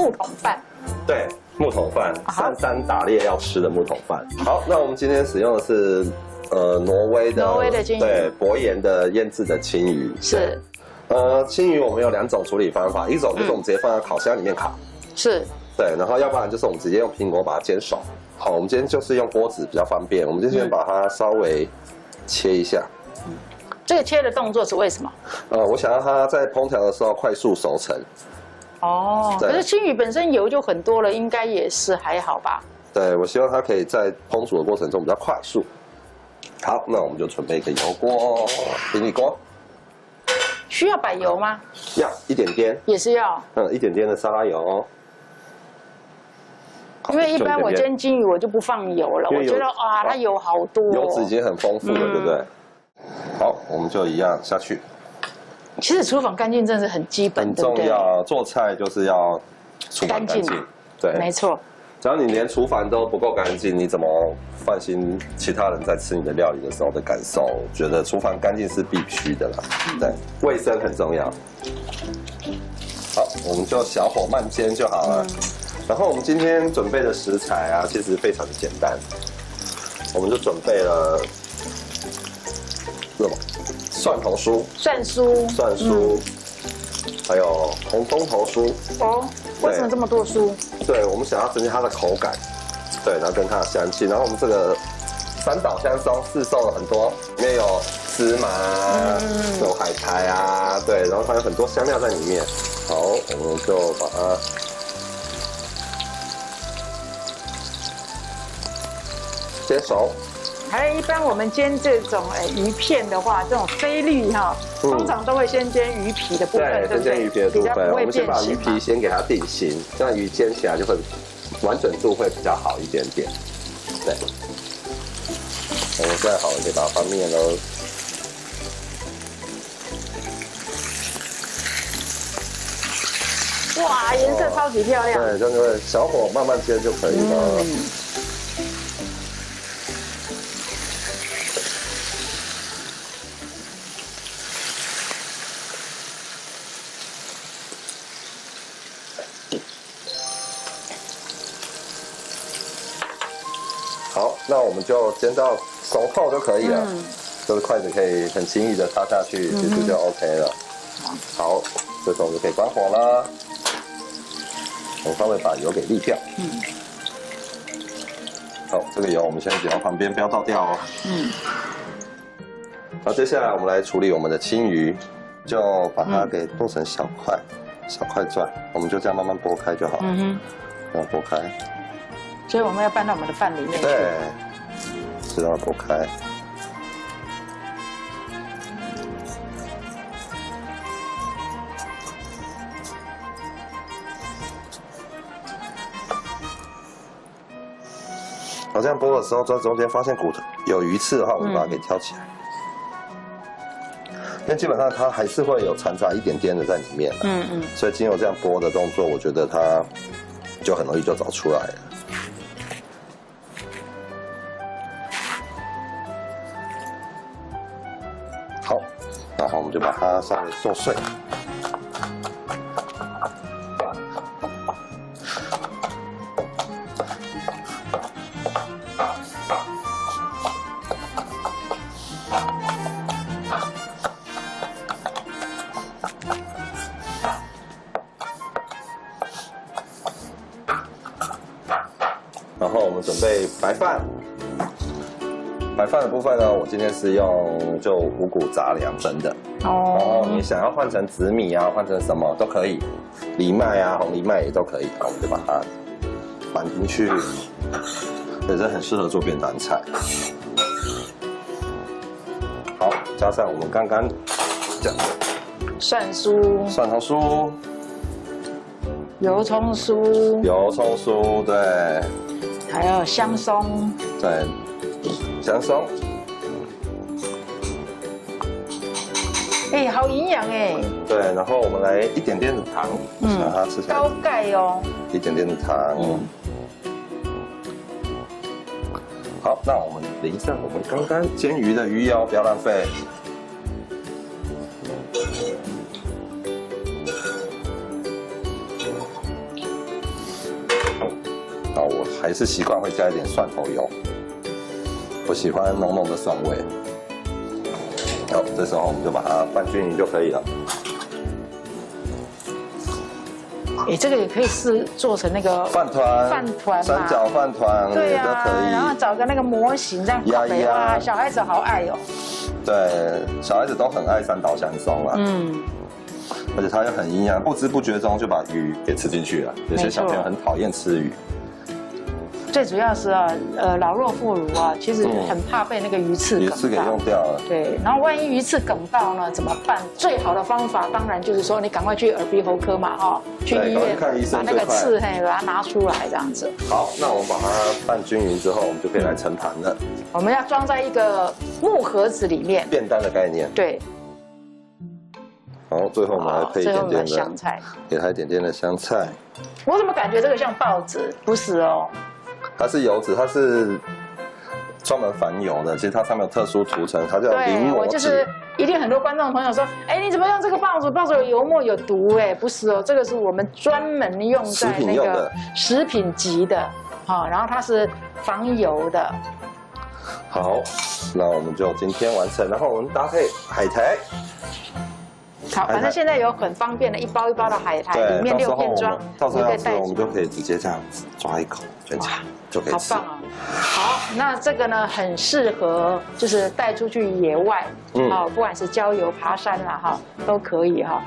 木桶饭。对，木桶饭，上山打猎要吃的木桶饭。好，那我们今天使用的是挪威的金鱼，对，薄盐的腌制的青鱼。是。青鱼我们有2种处理方法，一种就是我们直接放在烤箱里面烤。是。对，然后要不然就是我们直接用苹果把它煎熟。好，我们今天就是用锅子比较方便，我们就先把它稍微切一下。这个切的动作是为什么？我想让它在烹调的时候快速熟成。哦，可是青鱼本身油就很多了，应该也是还好吧？对，我希望它可以在烹煮的过程中比较快速。好，那我们就准备一个油锅、平底锅。需要摆油吗？要，一点点。也是要。一点点的沙拉油哦。因为一般我煎金鱼我就不放油了，我觉得哇，它油好多。油脂已经很丰富了，对不对？好，我们就一样下去。其实厨房干净真的是很基本，很重要。做菜就是要厨房干净，对，没错。只要你连厨房都不够干净，你怎么放心其他人在吃你的料理的时候的感受？我觉得厨房干净是必须的啦，对，卫生很重要。好，我们就小火慢煎就好了。然后我们今天准备的食材啊，其实非常的简单，我们就准备了什么？蒜头酥、蒜酥，还有红葱头酥。哦，为什么这么多酥？对，我们想要增加它的口感，对，然后跟它的香气。然后我们这个三岛香松市售了很多，里面有芝麻、有海苔啊，对，然后它有很多香料在里面。好，我们就把它煎熟。还有一般我们煎这种鱼片的话，这种菲力哈，通常都会先煎鱼皮的部分，对，先煎鱼皮的部分。我们先把鱼皮先给它定型，这样鱼煎起来就会完整度会比较好一点点。对，我们现在好了，可以把它翻面喽。哇，颜色超级漂亮。对，这样就会小火慢慢煎就可以了。好，那我们就煎到熟透就可以了。就是筷子可以很轻易的插下去，其实就 OK 了。好，这时候就可以关火了。我们稍微把油给沥掉。好，这个油我们现在只要旁边不要倒掉哦。好，接下来我们来处理我们的青鱼，就把它给剁成小块状，我们就这样慢慢剥开就好了。这样剥开。所以我们要拌到我们的饭里面去。对，是让它剥开。好，这样剥的时候，在中间发现骨头有鱼刺的话，我们把它给挑起来。因为基本上它还是会有掺杂一点点的在里面。所以经由这样剥的动作，我觉得它就很容易就找出来了。好，然后我们就把它稍微剁碎。然后我们准备白饭。白饭的部分呢，我今天是用就五谷杂粮蒸的。然后你想要换成紫米啊，换成什么都可以，藜麦啊、红藜麦也都可以。好，我们就把它拌进去，也是很适合做便当菜。好，加上我们刚刚讲的蒜酥、蒜头酥、油葱酥，对，还有香松，对，香松。好营养哎。对，然后我们来一点点的糖，让它吃起来高钙哦。一点点的糖。好，那我们淋上我们刚刚煎鱼的鱼油，不要浪费。我还是习惯会加一点蒜头油，我喜欢浓浓的蒜味。好，这时候我们就把它拌均匀就可以了。哎，这个也可以做成那个饭团，嘛，三角饭团也都可以。然后找个那个模型这样压一压，小孩子好爱哦。对，小孩子都很爱三岛香松啊。而且它又很营养，不知不觉中就把鱼给吃进去了。有些小朋友很讨厌吃鱼。最主要是老弱妇孺啊，其实很怕被那个鱼刺梗到。鱼刺给用掉了。对，然后万一鱼刺梗到呢，怎么办？最好的方法当然就是说，你赶快去耳鼻喉科嘛，哈，去医院看医生，把那个刺把它拿出来，这样子。好，那我们把它拌均匀之后，我们就可以来盛盘了。我们要装在一个木盒子里面，便当的概念。对。好，最后我们来配一点点的香菜，给它一点点的香菜。我怎么感觉这个像报纸？不是哦。它是油脂，它是专门防油的。其实它上面有特殊涂层，它叫磷膜我就是一定很多观众朋友说，哎，你怎么用这个报纸？报纸有油墨有毒，哎，不是哦，这个是我们专门用在那个食品级的，好，然后它是防油的。好，那我们就今天完成，然后我们搭配海苔。好，反正现在有很方便的一包一包的海苔，里面6片装，到时候要吃我们就可以直接这样子抓一口卷起来就可以吃。好棒啊！好，那这个呢很适合就是带出去野外，好，不管是郊游、爬山啦，哈，都可以哈。